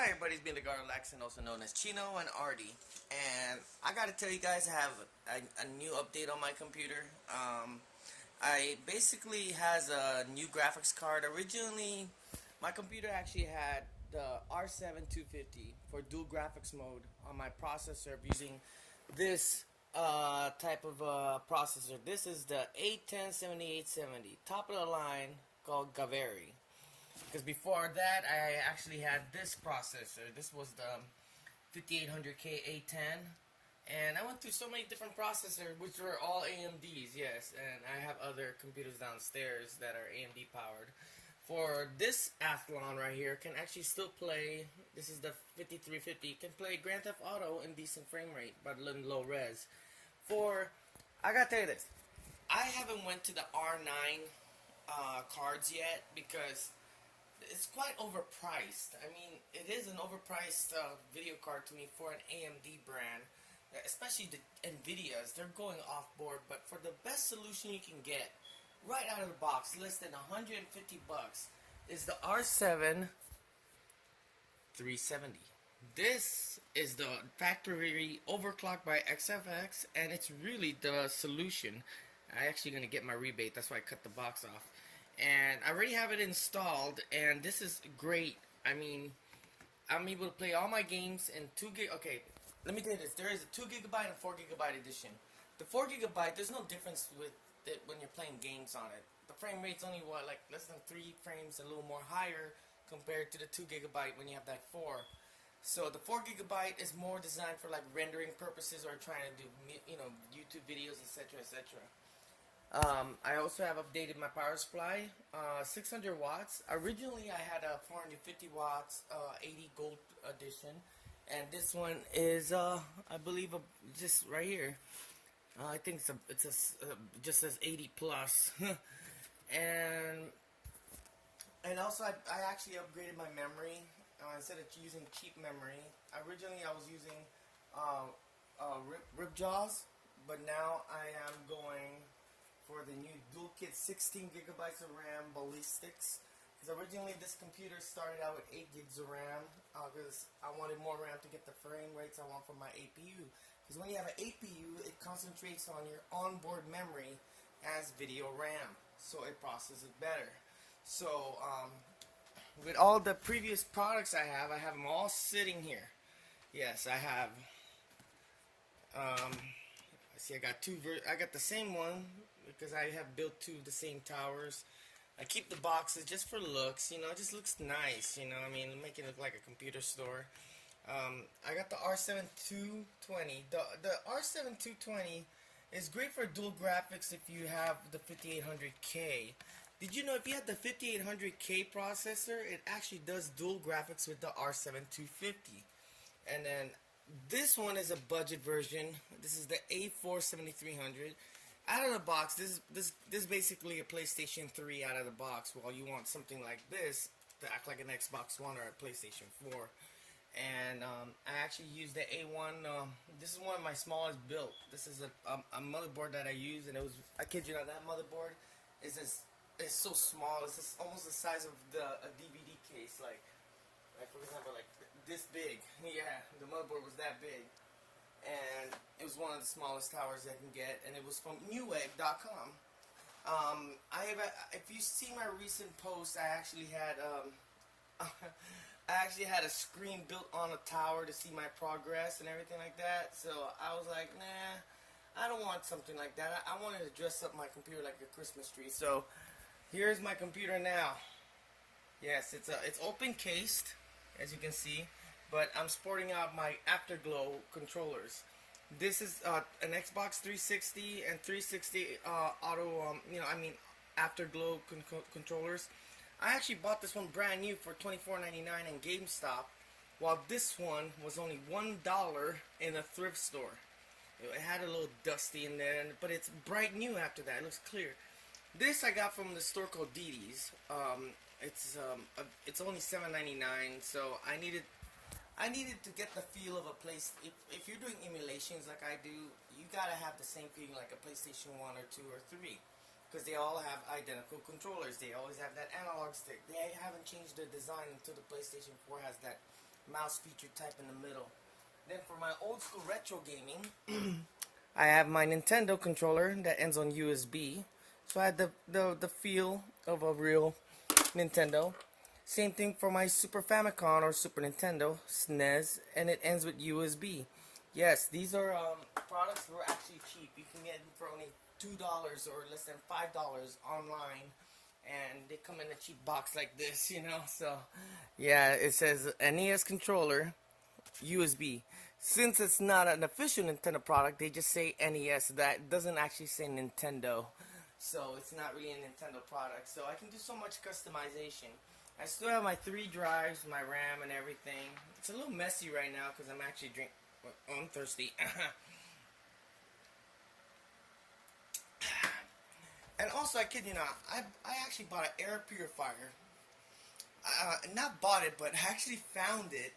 Hi everybody, it's been the Garlaxin, also known as Chino and Artie, and I gotta tell you guys I have a new update on my computer. I basically has a new graphics card. Originally, my computer actually had the R7 250 for dual graphics mode on my processor using this type of processor. This is the A107870, top of the line, called Gaveri. Because before that, I actually had this processor. This was the 5800K A10. And I went through so many different processors, which were all AMDs, yes. And I have other computers downstairs that are AMD powered. For this Athlon right here, can actually still play, this is the 5350, can play Grand Theft Auto in decent frame rate, but in low res. I gotta tell you this, I haven't went to the R9 cards yet because it's quite overpriced. I mean, it is an overpriced video card to me for an AMD brand, especially the Nvidias. They're going off board, but for the best solution you can get, right out of the box, less than 150 bucks, is the R7 370. This is the factory overclocked by XFX, and it's really the solution. I'm actually going to get my rebate, that's why I cut the box off. And I already have it installed, and this is great. I mean, I'm able to play all my games in 2 gig. Okay, let me tell you this. There is a 2 gigabyte and 4 gigabyte edition. The 4 gigabyte, there's no difference with it when you're playing games on it. The frame rate's only, what, like less than 3 frames, a little more higher compared to the 2 gigabyte when you have that 4. So the 4 gigabyte is more designed for like rendering purposes or trying to do, YouTube videos, etc., etc. I also have updated my power supply, 600 watts. Originally I had a 450 watts, 80 gold edition, and this one is, I believe, just right here. I think just says 80 plus, and also I actually upgraded my memory. Instead of using cheap memory, originally I was using rip jaws, but now I am going for the new dual kit 16 gigabytes of RAM ballistics. Because originally this computer started out with 8 gigs of RAM, because I wanted more RAM to get the frame rates I want from my APU. Because when you have an APU, it concentrates on your onboard memory as video RAM, so it processes it better. So with all the previous products I have them all sitting here. Yes, I have. See, I got I got the same one because I have built 2 of the same towers. I keep the boxes just for looks, it just looks nice, I mean, make it look like a computer store. I got the R7 220. The R7 220 is great for dual graphics if you have the 5800K. Did you know if you had the 5800K processor, it actually does dual graphics with the R7 250. And then this one is a budget version. This is the A4 7300. Out of the box, this is basically a PlayStation 3 out of the box. While you want something like this to act like an Xbox One or a PlayStation 4. And I actually use the A1. This is one of my smallest built. This is a motherboard that I use, and I kid you not, that motherboard is so small. It's just almost the size of a DVD case, like for example, like this big. Yeah, the motherboard was that big, and it was one of the smallest towers I can get, and it was from Newegg.com. If you see my recent post, I actually had a screen built on a tower to see my progress and everything like that. So I was like, nah, I don't want something like that. I wanted to dress up my computer like a Christmas tree. So here's my computer now. Yes, it's open cased, as you can see, but I'm sporting out my Afterglow controllers. This is an Xbox 360 and 360 auto, Afterglow controllers. I actually bought this one brand new for $24.99 in GameStop, while this one was only $1 in a thrift store. It had a little dusty in there, but it's bright new after that. It looks clear. This I got from the store called Didi's. It's only $7.99, so I needed to get the feel of a place. If you're doing emulations like I do, you gotta have the same feeling like a PlayStation 1 or 2 or 3. Because they all have identical controllers. They always have that analog stick. They haven't changed the design until the PlayStation 4 has that mouse feature type in the middle. Then for my old school retro gaming, I have my Nintendo controller that ends on USB. So I had the feel of a real Nintendo. Same thing for my Super Famicom or Super Nintendo, SNES, and it ends with USB. Yes, these are products that were actually cheap. You can get them for only $2 or less than $5 online, and they come in a cheap box like this, you know. So, yeah, it says NES controller, USB. Since it's not an official Nintendo product, they just say NES. That doesn't actually say Nintendo. So it's not really a Nintendo product. So I can do so much customization. I still have my 3 drives, my RAM and everything. It's a little messy right now because I'm actually drinking. Oh, I'm thirsty. And also, I kid you not, I actually bought an air purifier. Not bought it, but actually found it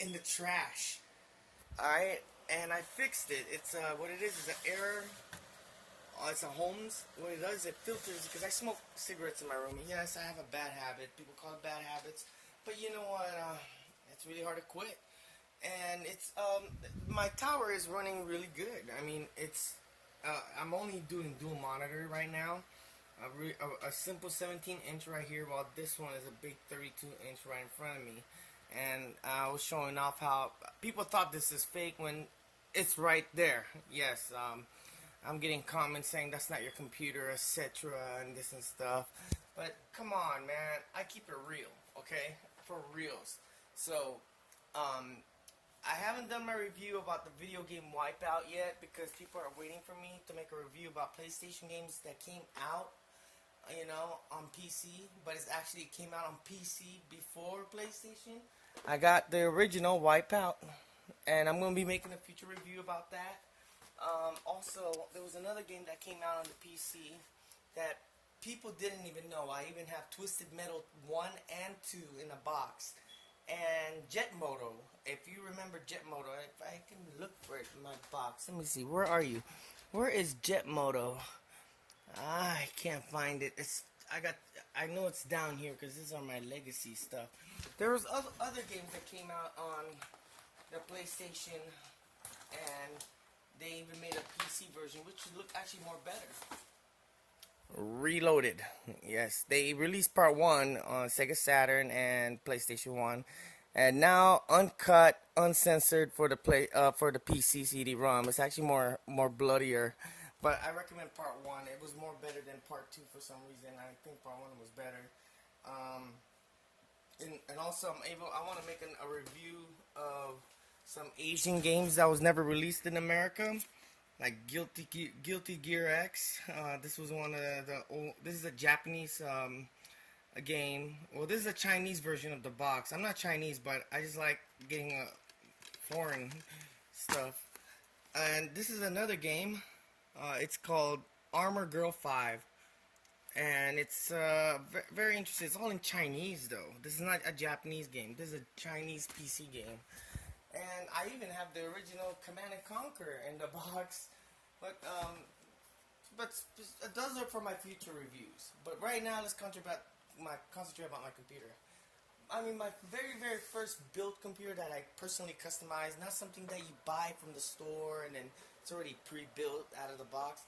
in the trash. Alright, and I fixed it. It's what it is an air. It's a Holmes. What it does, it filters, because I smoke cigarettes in my room. And yes, I have a bad habit. People call it bad habits, but you know what? It's really hard to quit. And it's my tower is running really good. I mean, it's I'm only doing dual monitor right now. A simple 17-inch right here, while this one is a big 32-inch right in front of me. And I was showing off how people thought this is fake when it's right there. Yes, I'm getting comments saying that's not your computer, etc. and this and stuff. But come on, man, I keep it real, okay? For reals. So, I haven't done my review about the video game Wipeout yet because people are waiting for me to make a review about PlayStation games that came out, you know, on PC, but it actually came out on PC before PlayStation. I got the original Wipeout, and I'm going to be making a future review about that. Also, there was another game that came out on the PC that people didn't even know. I even have Twisted Metal 1 and 2 in a box. And Jet Moto, if you remember Jet Moto, if I can look for it in my box. Let me see, where are you? Where is Jet Moto? I can't find it. I know it's down here because these are my legacy stuff. There was other games that came out on the PlayStation, and they even made a PC version, which looked actually more better. Reloaded. Yes, they released part 1 on Sega Saturn and PlayStation 1, and now uncut, uncensored for the PC CD-ROM. It's actually more bloodier, but I recommend part 1. It was more better than part 2 for some reason. I think part 1 was better. And also I want to make a review of some Asian games that was never released in America, like Guilty Gear X. This was one of the old. This is a Japanese a game. Well, this is a Chinese version of the box. I'm not Chinese, but I just like getting foreign stuff. And this is another game. It's called Armor Girl 5. And it's very interesting. It's all in Chinese, though. This is not a Japanese game. This is a Chinese PC game. And I even have the original Command & Conquer in the box. But those are for my future reviews. But right now, let's concentrate about my computer. I mean, my very first built computer that I personally customized, not something that you buy from the store and then it's already pre-built out of the box.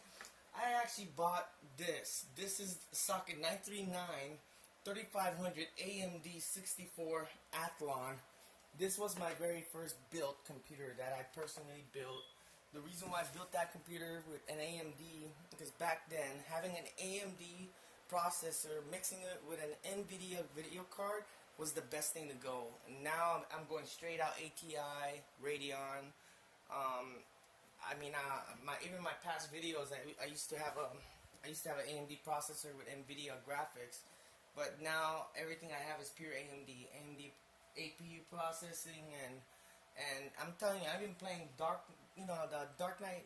I actually bought this. This is socket 939 3500 AMD 64 Athlon. This was my very first built computer that I personally built. The reason why I built that computer with an AMD, because back then, having an AMD processor, mixing it with an NVIDIA video card, was the best thing to go. And now I'm going straight out ATI, Radeon. I mean, even my past videos, I used to have an AMD processor with NVIDIA graphics, but now everything I have is pure AMD APU processing, and I'm telling you, I've been playing the Dark Knight,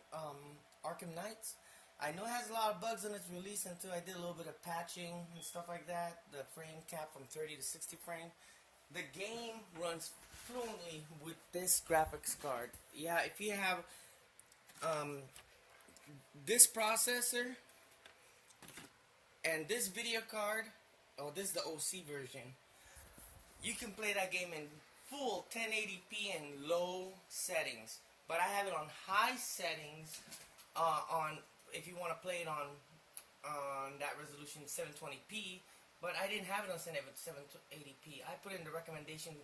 Arkham Knights. I know it has a lot of bugs in its release until I did a little bit of patching and stuff like that. The frame cap from 30 to 60 frame. The game runs fluently with this graphics card. Yeah, if you have this processor and this video card, this is the OC version, you can play that game in full 1080p in low settings, but I have it on high settings. On if you want to play it on that resolution 720p, but I didn't have it on 780p. I put in the recommendation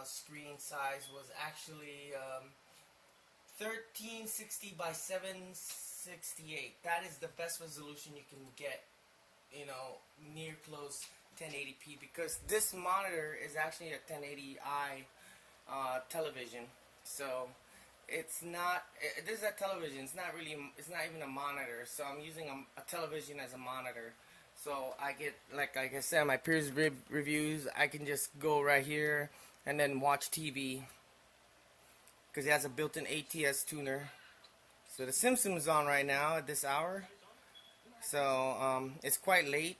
screen size was actually 1360 by 768. That is the best resolution you can get, you know, near close 1080p, because this monitor is actually a 1080i television. So it's not, this is a television, it's not really, it's not even a monitor, so I'm using a television as a monitor. So I get, like I said, my peers reviews, I can just go right here and then watch TV, because it has a built-in ATS tuner. So The Simpsons is on right now at this hour, so it's quite late.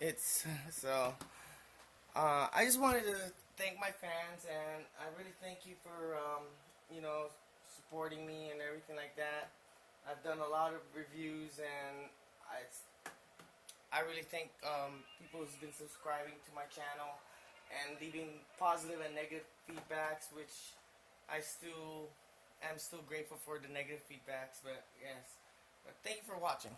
It's so I just wanted to thank my fans, and I really thank you for you know, supporting me and everything like that. I've done a lot of reviews, and I really thank people who's been subscribing to my channel and leaving positive and negative feedbacks, which I am still grateful for the negative feedbacks. But yes, but thank you for watching.